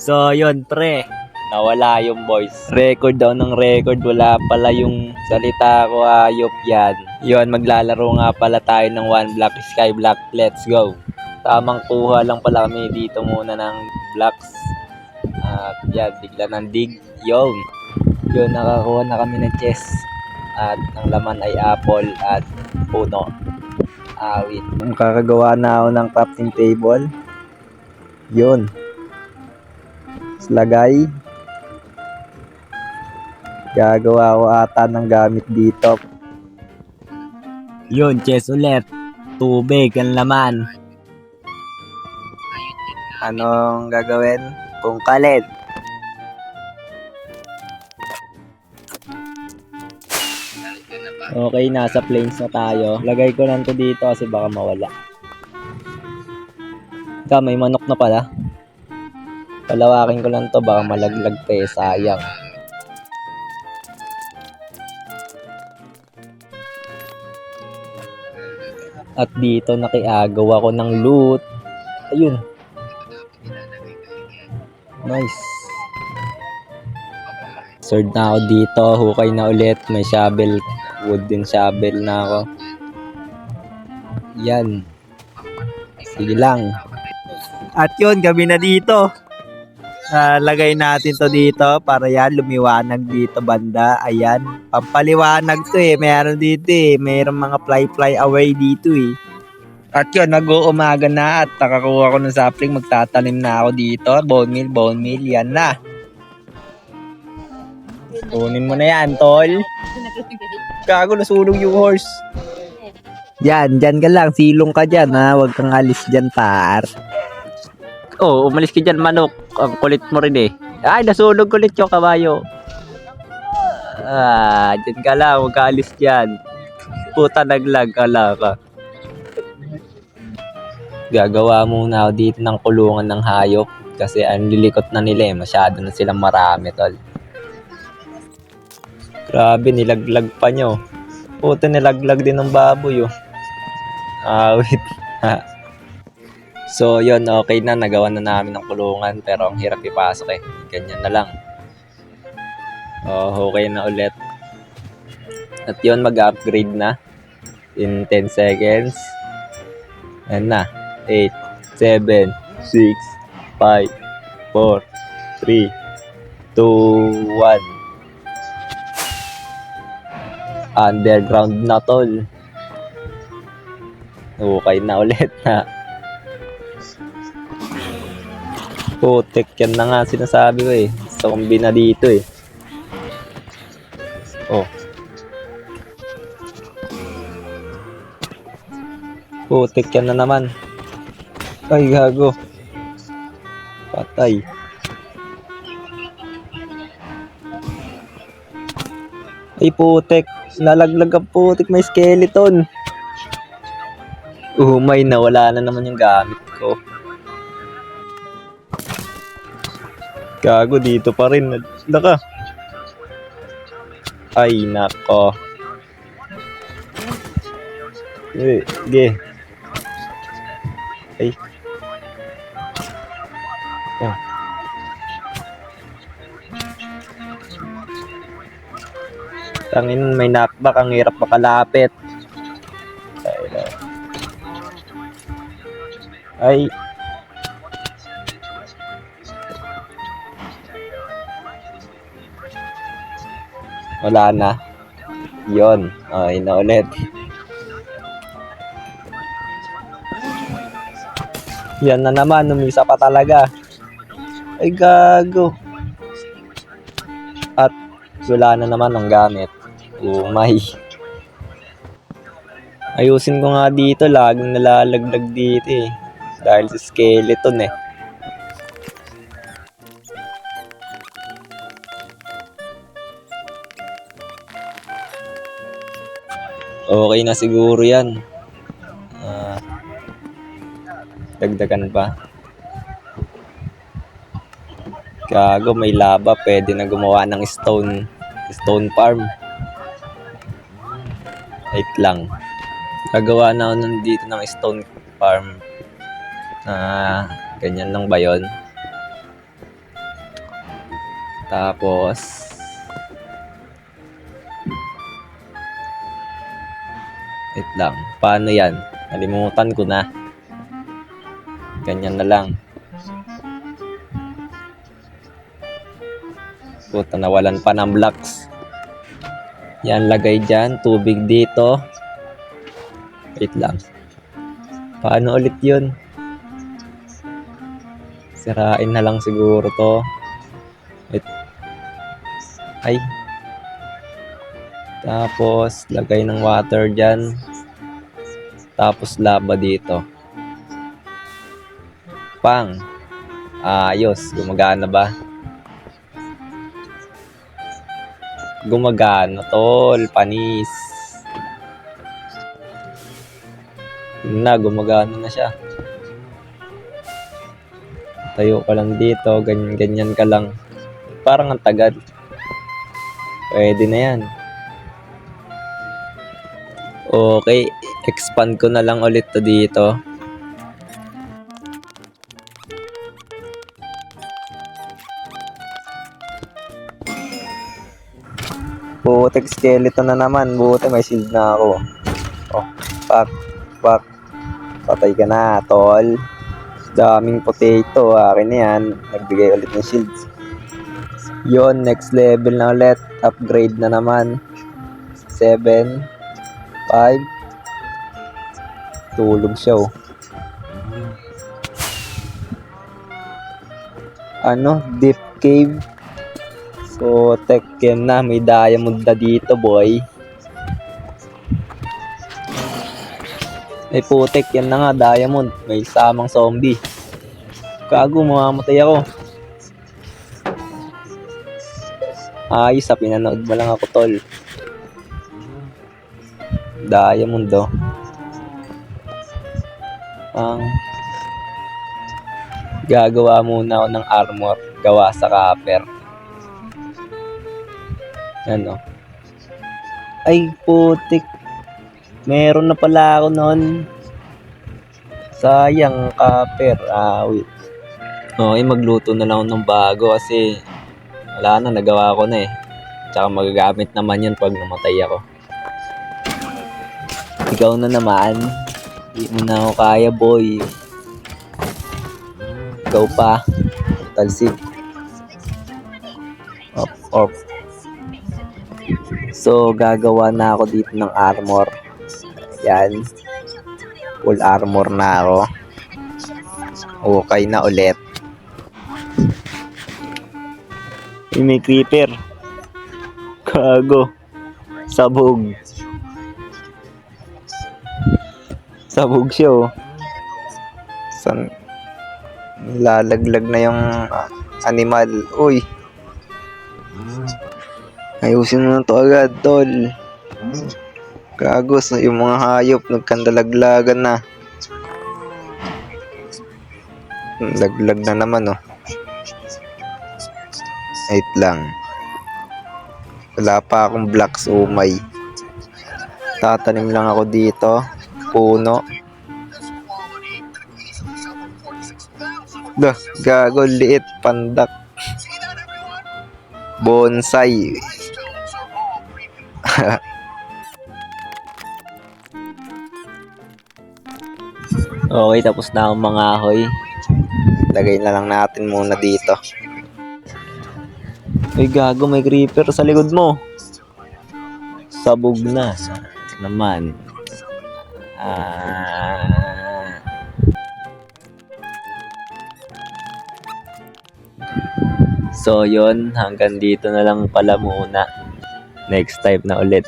So, yun, pre. Nawala yung voice. Record daw ng record. Wala pala yung salita ko. Ayop yan. Yun, maglalaro nga pala tayo ng One Block Sky Block. Let's go. Tamang kuha lang pala kami dito muna ng blocks. At yan, bigla ng dig. Yun, nakakuha na kami ng chest. At ang laman ay apple at puno. Awit. Kakagawa na ako ng crafting table. Yun. Lagay. Gagawa ko ata ng gamit dito. Yun, chest ulit. Tubig ang laman. Anong gagawin? Pungkalit. Okay, nasa plains na tayo. Lagay ko lang to dito kasi baka mawala. May manok na pala. Palawakin ko lang to, baka malaglag pa eh, sayang. At dito nakiagaw ako ng loot. Ayun. Nice. Sword na ako dito, hukay na ulit, may shovel, wooden shovel na ako. Yan. Sige lang. At yun, gabi na dito. Lagay natin to dito para yan lumiwanag dito banda. Ayan, pampaliwanag to eh. Meron dito eh, mayroong mga fly away dito eh. At yun, nag-uumaga na at nakakuha ko ng sapling. Magtatanim na ako dito. Bone meal, yan na. Kunin mo na yan, tol. Gago, nasunog yung horse. Yan, dyan ka lang. Silong ka dyan ha. Huwag kang alis dyan, par. Oh, umalis ka dyan, manok. Ang kulit mo rin eh. Ay, nasunog kulit yung kabayo. Dyan ka lang. Huwag ka alis dyan. Puta, naglag ka lang ka. Gagawa muna ako dito ng kulungan ng hayop. Kasi ang lilikot na nila eh. Masyado na silang marami, tol. Grabe, nilaglag pa nyo. Puta, nilaglag din ng baboy oh. Wait. So, yun, okay na. Nagawa na namin ng kulungan. Pero ang hirap ipasok eh. Ganyan na lang. Okay na ulit. At yun, mag-upgrade na. In 10 seconds. Ayan na. 8, 7, 6, 5, 4, 3, 2, 1. Underground na tol. Okay na ulit na. Putek, yan na nga sinasabi ko eh. Zombie na dito eh. Oh. Putek, yan na naman. Ay, gago. Patay. Ay, putek. Nalaglag ang putek. May skeleton. Umay na. Wala na naman yung gamit ko. Gago, dito pa rin. Naka. Ay, nako. Sige. Ay. Oh. Tangin, may knockback. Ang hirap makalapit. Ay. Wala na. Yun. Okay na ulit. Yan na naman. Umisa pa talaga. Ay, gago. At wala na naman ang gamit. Umay. Ayusin ko nga dito. Laging nalalaglag dito eh. Dahil sa skeleton eh. Okay na siguro yan. Dagdagan pa. Gago, may lava. Pwede na gumawa ng stone farm. Wait lang. Gagawa na ako nandito ng stone farm. Ganyan lang ba yun? Tapos, wait lang. Paano yan? Nalimutan ko na. Ganyan na lang. Puta, nawalan pa ng blocks. Yan, lagay dyan. Tubig dito. Wait lang. Paano ulit yun? Sirain na lang siguro to. Wait. Ay. Tapos, lagay ng water dyan. Tapos, lava dito. Pang. Ayos. Gumagana ba? Gumagana, tol. Panis. Yun na, gumagana na siya. Tayo ka lang dito. Ganyan-ganyan ka lang. Parang ang tagal. Pwede na yan. Okay. Expand ko na lang ulit to dito. Putik skeleton na naman. Buti may shield na ako. Oh, pak. Patay ka na, tol. Daming potato. Akin na yan. Nagbigay ulit ng shield. Yon, next level na ulit. Upgrade na naman. 7, 5. Tulog siya, oh. Deep cave. So, tek yan na. May diamond na dito, boy. Ay, putek. Yan na nga, diamond. May samang zombie. Gago, mamamatay ako. Ayos, pinanood mo lang ako, tol. Diamond, oh. Gagawa muna ako ng armor. Gawa sa copper. Ano? Ay, putik. Meron na pala ako noon. Sayang, copper. Wait. Okay, magluto na lang ako ng bago kasi wala na, nagawa ko na eh. Tsaka magagamit naman yun pag namatay ako. Ikaw na naman. Hindi mo na ako kaya, boy. Ikaw pa. Talsik. Off. So, gagawa na ako dito ng armor. Yan. Full armor na ako. Okay na ulit. May creeper. Gago. Sabog. Sabog siya, oh. Lalaglag na yung animal. Uy. Ayusin mo na to agad, tol. Gagos, yung mga hayop nagkandalaglagan na. Laglag na naman, oh. Wait lang. Wala pa akong blocks, umay. Tatanim lang ako dito. Puno. Gago, liit, pandak. Bonsai. Okay, tapos na ang mga ahoy. Lagay na lang natin muna dito. Ay, gago, may creeper sa likod mo. Sabog na naman. So, yon, hanggang dito na lang pala muna. Next time na ulit.